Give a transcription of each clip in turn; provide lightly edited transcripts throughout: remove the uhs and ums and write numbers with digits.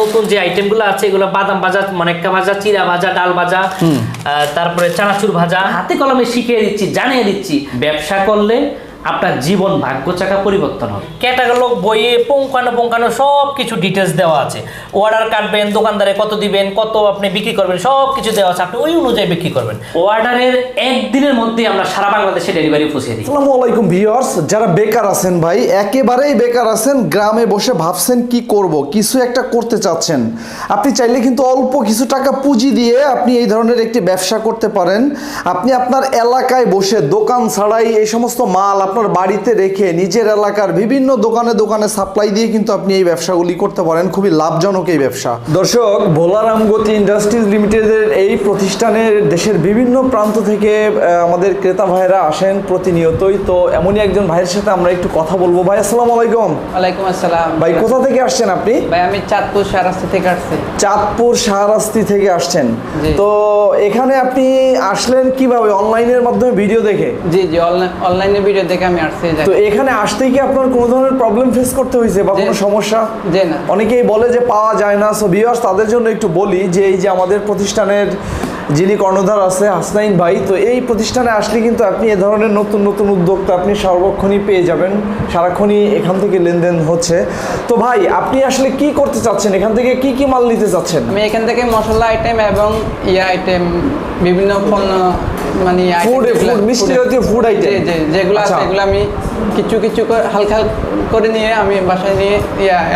নতুন যে আইটেমগুলো আছে এগুলো বাদাম ভাজা, মনেক্কা ভাজা, চিরা ভাজা, ডাল ভাজা, তারপরে চানাচুর ভাজা হাতে কলমে শিখিয়ে দিচ্ছি, জানিয়ে দিচ্ছি। ব্যবসা করলে আপনার জীবন ভাগ্য চাকা পরিবর্তন হবে। ক্যাটালগ বইয়ে পুঙ্খানো সব কিছু ডিটেলস দেওয়া আছে। অর্ডার কাটবেন, দোকানদারে কত দিবেন, কত আপনি বিক্রি করবেন, সব কিছু দেওয়া আছে। আপনি ওই অনুযায়ী বিক্রি করবেন। অর্ডারের একদিনের মধ্যে আমরা সারা বাংলাদেশে ডেলিভারি পৌঁছে দিই। আসসালামু আলাইকুম ভিউয়ার্স, যারা বেকার আছেন ভাই, একেবারেই বেকার আছেন, গ্রামে বসে ভাবছেন কি করব, কিছু একটা করতে চাচ্ছেন, আপনি চাইলে কিন্তু অল্প কিছু টাকা পুঁজি দিয়ে আপনি এই ধরনের একটি ব্যবসা করতে পারেন। আপনি আপনার এলাকায় বসে দোকান ছাড়াই এই সমস্ত মাল আপনার বাড়িতে রেখে নিজের এলাকার বিভিন্ন দোকানে সাপ্লাই দিয়ে কিন্তু আপনি এই ব্যবসাগুলি করতে পারেন। খুবই লাভজনক এই ব্যবসা। দর্শক, ভোলারাম গতি ইন্ডাস্ট্রিজ লিমিটেডের এই প্রতিষ্ঠানের দেশের বিভিন্ন প্রান্ত থেকে আমাদের ক্রেতা ভাইরা আসেন প্রতিনিয়তই। তো এমনই একজন ভাইয়ের সাথে আমরা একটু কথা বলবো। ভাই আসসালামু আলাইকুম। ওয়ালাইকুম আসসালাম। ভাই কোথা থেকে আসছেন আপনি? ভাই আমি চাঁদপুর শাহরাস্তি থেকে আসছি। চাঁদপুর শাহরাস্তি থেকে আসছেন। তো এখানে আপনি আসলেন কিভাবে? অনলাইনের মাধ্যমে ভিডিও দেখে? জি অনলাইনে ভিডিও দেখে আমি আসছি। তো এখানে আসতেই কি আপনার কোনো ধরনের প্রবলেম ফেস করতে হয়েছে বা কোনো সমস্যা? জি না। অনেকেই বলে যে পাওয়া যায় না। সো ভিউয়ার্স, তাদের জন্য একটু বলি যে এই যে আমাদের প্রতিষ্ঠানের যিনি কর্ণধার আছে হাসনাইন ভাই, তো এই প্রতিষ্ঠানে আসলে কিন্তু আপনি এ ধরনের নতুন উদ্যোক্তা আপনি সর্বক্ষণই পেয়ে যাবেন। সারাক্ষণই এখান থেকে লেনদেন হচ্ছে। তো ভাই, আপনি আসলে কি করতে চাচ্ছেন? এখান থেকে কি মাল নিতে চাচ্ছেন? আমি এখান থেকে মশলা আইটেম এবং আইটেম বিভিন্ন পণ্য মানে ফুড মিষ্টি জাতীয় ফুড আইটেম যেগুলো আছে এগুলো আমি কিছু হালকা করে নিয়ে আমি বাসায় নিয়ে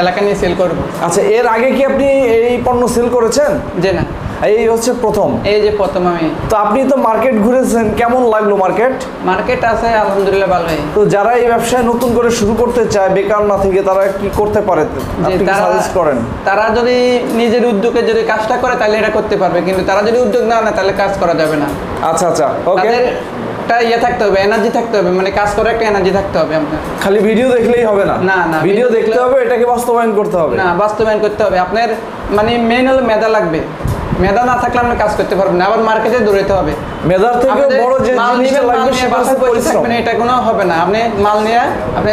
এলাকা নিয়ে সেল করব। আচ্ছা, এর আগে কি আপনি এই পণ্য সেল করেছেন? জি না, এই হচ্ছে প্রথম। এই যে প্রথম আমি। তো আপনি তো মার্কেট ঘুরেছেন, কেমন লাগলো মার্কেট আছে আলহামদুলিল্লাহ ভালোই। তো যারা এই ব্যবসায় নতুন করে শুরু করতে চায়, বেকার না থেকে, তারা কি করতে পারে? আপনি কি সাজেস্ট করেন? তারা যদি নিজের উদ্যোগে যদি কাজটা করে তাহলে এটা করতে পারবে, কিন্তু তারা যদি উদ্যোগ না নেয় তাহলে কাজ করা যাবে না। আচ্ছা, ওকে। একটা থাকতে হবে, এনার্জি থাকতে হবে, মানে কাজ করার একটা এনার্জি থাকতে হবে আপনার। খালি ভিডিও দেখলেই হবে না। না, ভিডিও দেখতে হবে, এটাকে বাস্তবায়ন করতে হবে। না, বাস্তবায়ন করতে হবে। আপনার মানে মেইন হলো মেধা লাগবে। মেধা না থাকলে আপনি কাজ করতে পারবেন না। আবার মার্কেটে দৌড়াতে হবে। মেধার থেকে বড় যে জিনিসটা লাগবে সেটা হচ্ছে পরিশ্রম। এটা কোনো হবে না। আপনি মাল নিয়ে আপনি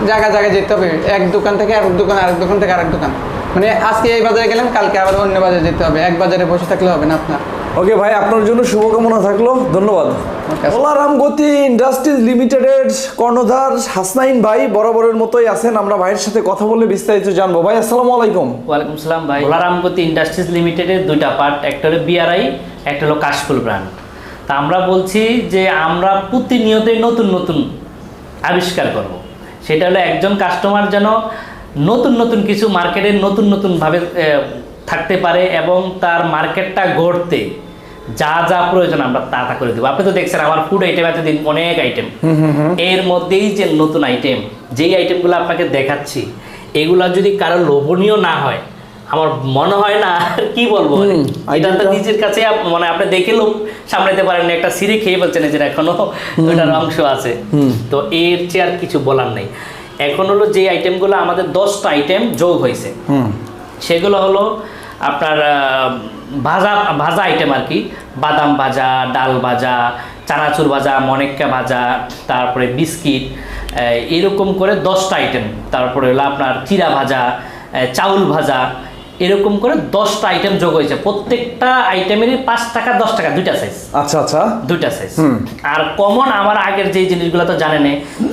জায়গায় যেতে হবে, এক দোকান থেকে আরেক দোকান, আরেক দোকান থেকে আরেক দোকান। মানে আজকে এই বাজারে গেলেন, কালকে আবার অন্য বাজারে যেতে হবে। এক বাজারে বসে থাকলে হবে না আপনার। ওকে ভাই, আপনার জন্য শুভকামনা থাকলো, ধন্যবাদ। ভোলারাম গতি ইন্ডাস্ট্রিজ লিমিটেডের কর্ণধার হাসনাইন ভাই বরাবরের মতোই আছেন। আমরা ভাইয়ের সাথে কথা বলে বিস্তারিত জানবো। ভাই আসসালামু আলাইকুম। ওয়ালাইকুম সালাম। ভাই, ভোলারাম গতি ইন্ডাস্ট্রিজ লিমিটেডের দুইটা পার্ট, একটা হলো বিআরআই, একটা হলো কাশফুল ব্র্যান্ড। তা আমরা বলছি যে আমরা প্রতিনিয়তই নতুন আবিষ্কার করব। সেটা হলো একজন কাস্টমার যেন নতুন কিছু মার্কেটে নতুনভাবে থাকতে পারে এবং তার মার্কেটটা গড়তে যা প্রয়োজন আমরা তা করে দেবো। আপনি তো দেখছেন আমার ফুড আইটেম এতদিন অনেক আইটেম, এর মধ্যেই যে নতুন আইটেম, যেই আইটেমগুলো আপনাকে দেখাচ্ছি, এগুলা যদি কারো লোভনীয় না হয়, আমার মনে হয় না কি বলবো, এটা তো নিজের কাছে মানে আপনি দেখে লোক সামলাতে পারেন না, একটা সিঁড়ি খেয়ে বলছেন যে এখনো ওটার অংশ আছে। তো এর চেয়ে আর কিছু বলার নেই। এখন হলো যে আইটেমগুলো আমাদের 10টা আইটেম যোগ হয়েছে, সেগুলো হলো আপনার ভাজা আইটেম আর কি। বাদাম ভাজা, ডাল ভাজা, চানাচুর ভাজা, মনেক্কা ভাজা, তারপরে বিস্কিট, এরকম করে 10টা আইটেম। তারপরে হলো আপনার চিরা ভাজা, চাউল ভাজা, এরকম করে 10টা আইটেম যোগ হয়েছে। প্রত্যেকটা আইটেমেরই 5 টাকা 10 টাকা, দুইটা সাইজ। আচ্ছা, দুইটা সাইজ। আর কমন আমার আগের যে জিনিসগুলো তো জানেন,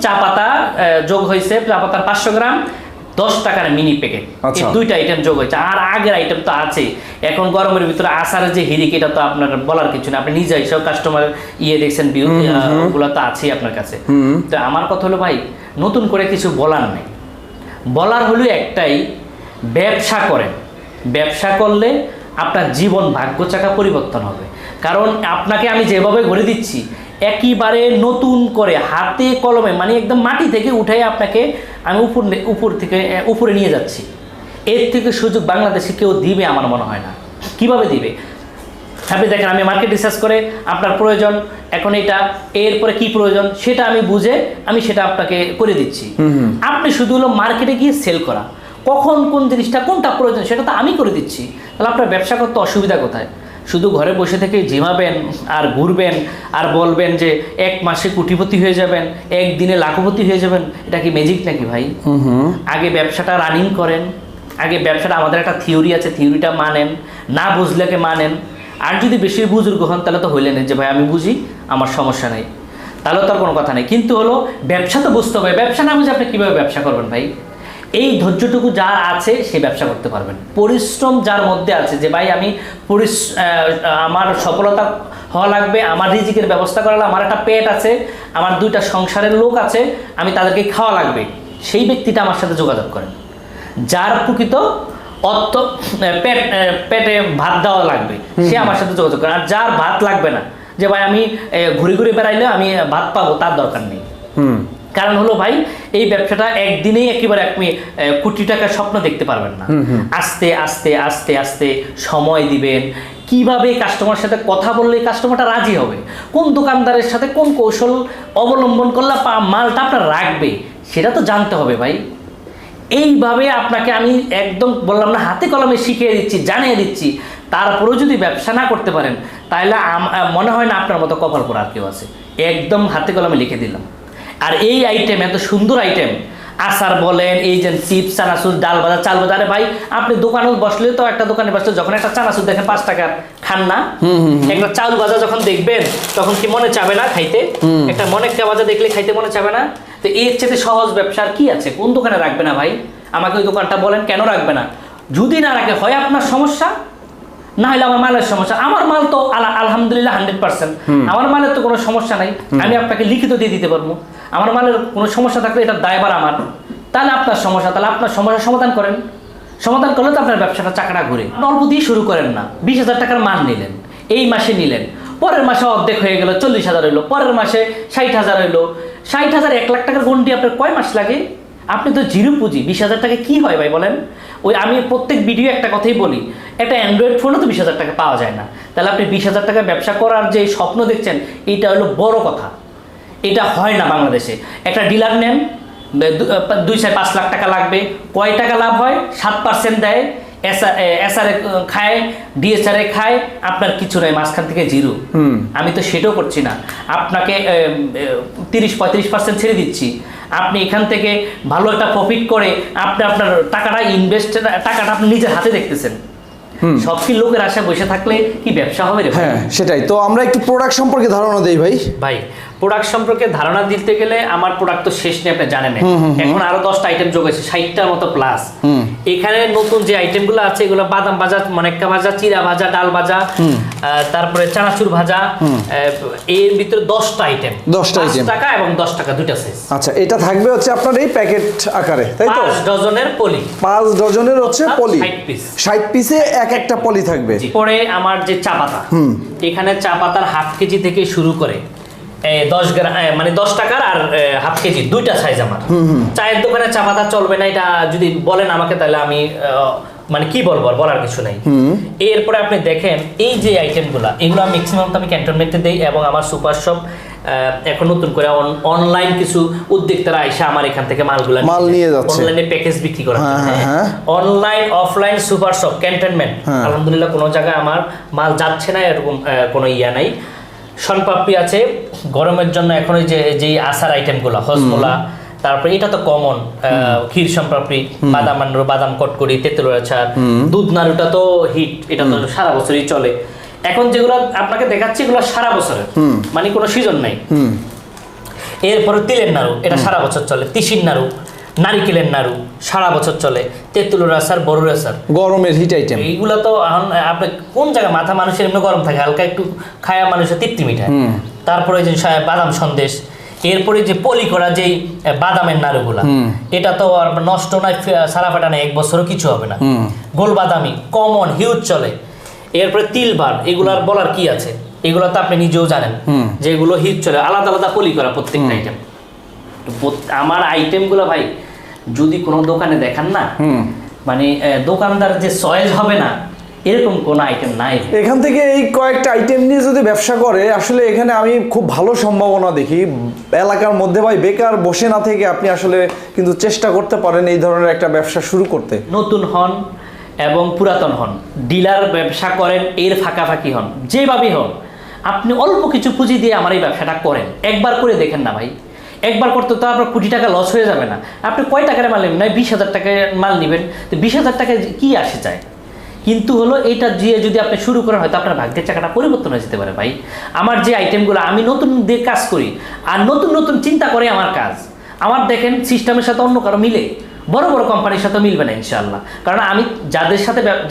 চা পাতা যোগ হয়েছে, চা পাতার 500 গ্রাম 10 টাকার মিনি প্যাকেট, এই দুইটা আইটেম যোগ হয়েছে। আর আগের আইটেম তো আছে। এখন গরমের ভিতরে আচারের যে হিরিক, এটা তো আপনার বলার কিছু না, আপনি নিজেই সব কাস্টমার দেখছেন, ভিউ ওগুলো তো আছেই আপনার কাছে। তো আমার কথা হলো ভাই, নতুন করে কিছু বলার নেই। বলার হলো একটাই, ব্যবসা করেন। ব্যবসা করলে আপনার জীবন ভাগ্য চাকা পরিবর্তন হবে। কারণ আপনাকে আমি যেভাবে গড়ে দিচ্ছি, একেবারে নতুন করে হাতে কলমে, মানে একদম মাটি থেকে উঠে আপনাকে আমি উপরে নিয়ে যাচ্ছি। এর থেকে সুযোগ বাংলাদেশে কেউ দিবে আমার মনে হয় না। কিভাবে দিবে? আপনি দেখেন, আমি মার্কেট রিসার্চ করে আপনার প্রয়োজন এখন এটা, এরপরে কি প্রয়োজন সেটা আমি বুঝে আমি সেটা আপনাকে করে দিচ্ছি। আপনি শুধু হলো মার্কেটে গিয়ে সেল করা, কখন কোন জিনিসটা কোনটা প্রয়োজন সেটা তো আমি করে দিচ্ছি। তাহলে আপনার ব্যবসা করতে অসুবিধা কোথায়? শুধু ঘরে বসে থেকে ঝিমাবেন আর ঘুরবেন আর বলবেন যে 1 মাসে কোটিপতি হয়ে যাবেন, 1 দিনে লাখপতি হয়ে যাবেন। এটা কি ম্যাজিক নাকি ভাই? আগে ব্যবসাটা রানিং করেন, আগে ব্যবসাটা আমাদের একটা থিওরি আছে, থিওরিটা মানেন, না বুঝলেকে মানেন। আর যদি বেশি বুজুর্গ হন তাহলে তো হইলেন যে ভাই আমি বুঝি, আমার সমস্যা নেই, তাহলে তো আর কোনো কথা নেই। কিন্তু হলো ব্যবসা তো বুঝতে হবে, ব্যবসা না বুঝে আপনি কীভাবে ব্যবসা করবেন ভাই? এই ধৈর্যটুকু যার আছে সে ব্যবসা করতে পারবেন। পরিশ্রম যার মধ্যে আছে যে ভাই আমি আমার সফলতা হওয়া লাগবে, আমার রিজিকের ব্যবস্থা করা লাগবে, আমার একটা পেট আছে, আমার 2টা সংসারের লোক আছে, আমি তাদেরকে খাওয়া লাগবে, সেই ব্যক্তিটা আমার সাথে যোগাযোগ করেন। যার প্রকৃত অর্থ পেটে ভাত দেওয়া লাগবে সে আমার সাথে যোগাযোগ করেন। আর যার ভাত লাগবে না, যে ভাই আমি ঘুরে ঘুরে বেড়াইলে আমি ভাত পাবো, তার দরকার নেই। কারণ হলো ভাই এই ব্যবসাটা একদিনেই একেবারে আপনি কোটি টাকার স্বপ্ন দেখতে পারবেন না। আস্তে আস্তে আস্তে আস্তে সময় দিবেন, কিভাবে কাস্টমার সাথে কথা বললে কাস্টমারটা রাজি হবে, কোন দোকানদারের সাথে কোন কৌশল অবলম্বন করলে মালটা আপনার রাখবে, সেটা তো জানতে হবে ভাই। এইভাবে আপনাকে আমি একদম বললাম না হাতে কলমে শিখিয়ে দিচ্ছি, জানিয়ে দিচ্ছি, তারপরেও যদি ব্যবসা না করতে পারেন তাহলে মনে হয় না আপনার মতো কপাল পড়া আর কেউ আছে। একদম হাতে কলমে লিখে দিলাম। আর এই আইটেম, এত সুন্দর আইটেম, আচার বলেন, এই যে চিপস, চানাচুর, ডাল ভাজা, চাল ভাজা, আরে ভাই আপনি দোকানে বসলে তো একটা দোকানে বসলে যখন একটা চানাচুর দেখেন 5 টাকার খান না, একটা চাল ভাজা যখন দেখবেন তখন কি মনে চাবে না খাইতে? একটা মনেকা ভাজা দেখলে খাইতে মনে চাবে না? তো এর চেয়ে সহজ ব্যবসার কি আছে? কোন দোকানে রাখবে না ভাই? আমাকে ওই দোকানটা বলেন কেন রাখবে না? যদি না রাখে হয় আপনার সমস্যা, না হলে আমার মালের সমস্যা। আমার মাল তো আলহামদুলিল্লাহ 100%, আমার মালের তো কোনো সমস্যা নাই, আমি আপনাকে লিখিত দিয়ে দিতে পারবো। আমার মালের কোনো সমস্যা থাকলে এটার দায়ভার আমার। তাহলে আপনার সমস্যা, তাহলে আপনার সমস্যার সমাধান করেন। সমাধান করলে তো আপনার ব্যবসাটা চাকাটা ঘুরে। অল্প দিয়ে শুরু করেন না। 20,000 টাকার মাল নিলেন, এই মাসে নিলেন, পরের মাসে অর্ধেক হয়ে গেল, 40,000 হইলো, পরের মাসে 60,000 হইলো। 60,000 1 লাখ টাকার গন্ডি আপনার কয় মাস লাগে? আপনি তো জিরো পুঁজি। 20,000 টাকা কি হয় ভাই বলেন? ওই আমি প্রত্যেক ভিডিও একটা কথাই বলি, একটা অ্যান্ড্রয়েড ফোনও তো 20,000 টাকা পাওয়া যায় না। তাহলে আপনি 20,000 টাকা ব্যবসা করার যে স্বপ্ন দেখছেন, এটা হলো বড় কথা। এটা হয় না বাংলাদেশে। একটা ডিলার নেন, 2-5 লাখ টাকা লাগবে, কয় টাকা লাভ হয়? 7% দেয়, এসআরএ খায়, ডিএসআরএ খায়, আপনার কিছু নাই, মাঝখান থেকে জিরো। আমি তো সেটাও করছি না, আপনাকে 30-35% ছেড়ে দিচ্ছি। আপনি এখান থেকে ভালো একটা প্রফিট করে আপনি আপনার টাকাটা টাকাটা আপনি নিজের হাতে দেখতেছেন। সব কি লোকের আশা বসে থাকলে কি ব্যবসা হবে রে? হ্যাঁ সেটাই তো। আমরা একটু প্রোডাক্ট সম্পর্কে ধারণা দেই ভাই। প্রোডাক্ট সম্পর্কে ধারণা দিতে গেলে আমার প্রোডাক্ট তো শেষ নেই, আপনি জানেন। এখন আরো 10টা আইটেম যোগ হয়েছে, 60টার মতো প্লাস। এখানে নতুন যে আইটেমগুলো আছে এগুলো বাদাম ভাজা, মনেকা ভাজা, চিরা ভাজা, ডাল ভাজা, তারপরে চানাচুর ভাজা, এর ভিতরে 10টা আইটেম, 5 টাকা এবং 10 টাকা, 2টা সাইজ। আচ্ছা, এটা থাকবে হচ্ছে আপনার এই প্যাকেট আকারে, তাই তো? 5 ডজনের পলি, 5 ডজনের হচ্ছে পলি, 60 পিসে একটা পলি থাকবে। পরে আমার যে চা পাতা, এখানে চা পাতার হাফ কেজি থেকে শুরু করে 10 গ্রাম, মানে 10 টাকার আর হাফ কেজি, 2টা সাইজ আমার। চায়ের দোকানে চা পাতা চলবে না, এটা যদি বলেন আমাকে তাহলে আমি মানে কি বলবো, বলার কিছু নাই। এরপরে আপনি দেখেন এই যে আইটেমগুলো, এগুলো ম্যাক্সিমাম তো আমি ক্যান্টনমেন্টে দেই, এবং আমার সুপার শপ এখন নতুন করে অনলাইন কিছু উদ্যোক্তারা আইসা আমার এখান থেকে মাল নিয়ে যাচ্ছে, অনলাইনে প্যাকেজ বিক্রি করা। Online offline super shop cantonment, আলহামদুলিল্লাহ কোনো জায়গায় আমার মাল যাচ্ছে না, এরকম কোনো ইয়া নাই। শনপাপড়ি আছে গরমের জন্য, এখন ওই যে আচার আইটেমগুলো, হজমোলা, তারপরে এটা তো কমন, ক্ষীর শনপাপড়ি, বাদাম নাড়ু, বাদাম কটকরি, তেঁতুলের আচার, দুধ নাড়ুটা তো হিট, এটা তো সারা বছরই চলে। এখন যেগুলো আপনাকে দেখাচ্ছি এগুলো সারা বছরের, মানে কোনো সিজন নাই। এরপরে তিলের নাড়ু, এটা সারা বছর চলে। তিসির নাড়ু, নারিকেলের নাড়ু সারা বছর চলে। তেঁতুলের আচার, বড়ুর আচার, গরমের হিট আইটেম। এইগুলো তো আপনি কোন জায়গায় মাথা মানুষের এমনি গরম থাকে, হালকা একটু খায়া মানুষের তৃপ্তি মিঠায়। তারপরে যে বাদাম সন্দেশ, এরপরে যে পলি করা যেই বাদামের নাড়ুগুলা, এটা তো আর নষ্ট নয়, সারা ফাটা নাই, 1 বছরও কিছু হবে না। গোল বাদামি কমন হিউজ চলে। এরপরে তিলবার, এগুলার বলার কি আছে, এগুলো তো আপনি নিজেও জানেন যে এগুলো হিট চলে, আলাদা আলাদা পলি করা প্রত্যেকটা আইটেম। আমার আইটেমগুলো ভাই যদি কোনো দোকানে দেখান না, মানে দোকানদার যে চয়েস হবে না এরকম কোন আইটেম নাই। এখান থেকে এই কয়েকটা আইটেম নিয়ে যদি ব্যবসা করে, আসলে এখানে আমি খুব ভালো সম্ভাবনা দেখি এলাকার মধ্যে। ভাই বেকার বসে না থেকে আপনি আসলে কিন্তু চেষ্টা করতে পারেন এই ধরনের একটা ব্যবসা শুরু করতে। নতুন হন এবং পুরাতন হন, ডিলার ব্যবসা করেন, এর ফাঁকাফাঁকি হন, যেভাবেই হন, আপনি অল্প কিছু পুঁজি দিয়ে আমার এই ব্যবসাটা করেন, একবার করে দেখেন না ভাই। একবার করতে তো আপনার কোটি টাকা লস হয়ে যাবে না। আপনি কয় টাকার মাল নেবেন? নয় 20,000 টাকায় মাল নেবেন, তো 20,000 টাকায় কি আসে যায়? কিন্তু হলো এটা দিয়ে যদি আপনি শুরু করেন, হয়তো আপনার ভাগ্যের চাকাটা পরিবর্তন হয়ে যেতে পারে ভাই। আমার যে আইটেমগুলো আমি নতুন দিয়ে কাজ করি আর নতুন নতুন চিন্তা করে আমার কাজ, আমার দেখেন সিস্টেমের সাথে অন্য কারো মিলে, বড় বড় কোম্পানির সাথে মিলবে না ইনশাআল্লাহ। কারণ আমি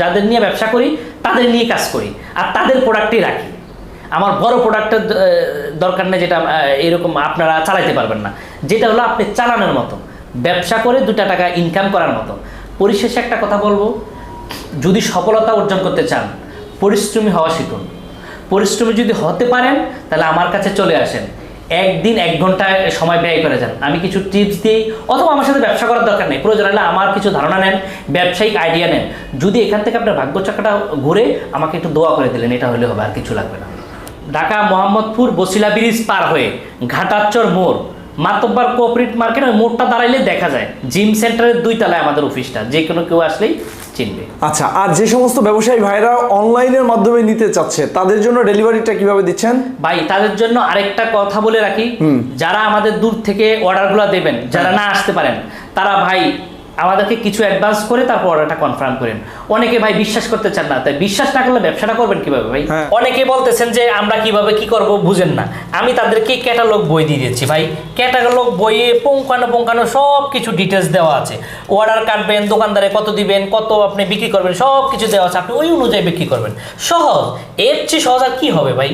যাদের নিয়ে ব্যবসা করি তাদের নিয়ে কাজ করি আর তাদের প্রোডাক্টই রাখি। আমার বড় প্রোডাক্টের দরকার নেই, যেটা এরকম আপনারা চালাইতে পারবেন না, যেটা হলো আপনি চালানোর মতো, ব্যবসা করে 2 টাকা ইনকাম করার মতো। পরিশেষে একটা কথা বলবো, যদি সফলতা অর্জন করতে চান পরিশ্রমী হওয়া শিখুন। পরিশ্রমী যদি হতে পারেন তাহলে আমার কাছে চলে আসেন, একদিন 1 ঘন্টা সময় ব্যয় করে যান, আমি কিছু টিপস দিই। অথবা আমার সাথে ব্যবসা করার দরকার নেই, প্রয়োজন হলে আমার কিছু ধারণা নেন, ব্যবসায়িক আইডিয়া নেন। যদি এখান থেকে আপনার ভাগ্য চাকাটা ঘুরে আমাকে একটু দোয়া করে দিলেন, এটা হলে হবে, আর কিছু লাগবে না। ঢাকা মোহাম্মদপুর বসিলা ব্রিজ পার হয়ে ঘাটারচর মোড়, মাতব্বার কোঅপারেটিভ মার্কেট, ওই মোড়টা দাঁড়াইলে দেখা যায় জিম সেন্টারের 2 তলায় আমাদের অফিসটা, যে কোনো কেউ আসলেই চিনবে। আচ্ছা, আর যে সমস্ত ব্যবসায়ী ভাইরা অনলাইনের মাধ্যমে নিতে চাচ্ছে তাদের জন্য ডেলিভারিটা কিভাবে দিচ্ছেন? ভাই তাদের জন্য আরেকটা কথা বলে রাখি, যারা আমাদের দূর থেকে অর্ডারগুলো দেবেন, যারা না আসতে পারেন, তারা ভাই আমাদেরকে কিছু অ্যাডভান্স করে তারপর অর্ডারটা কনফার্ম করেন। অনেকে ভাই বিশ্বাস করতে চান না, তাই বিশ্বাস না করলে ব্যবসাটা করবেন কিভাবে ভাই? অনেকে বলতেছেন যে আমরা কিভাবে কি করব বুঝেন না, আমি তাদেরকে ক্যাটালগ বই দিয়ে দিচ্ছি ভাই। ক্যাটালগ বইয়ে পুঙ্খানো সব কিছু ডিটেলস দেওয়া আছে, অর্ডার কাটবেন, দোকানদারে কত দিবেন, কত আপনি বিক্রি করবেন, সব কিছু দেওয়া আছে, আপনি ওই অনুযায়ী বিক্রি করবেন। সহজ, এর চেয়ে সহজ আর কি হবে ভাই?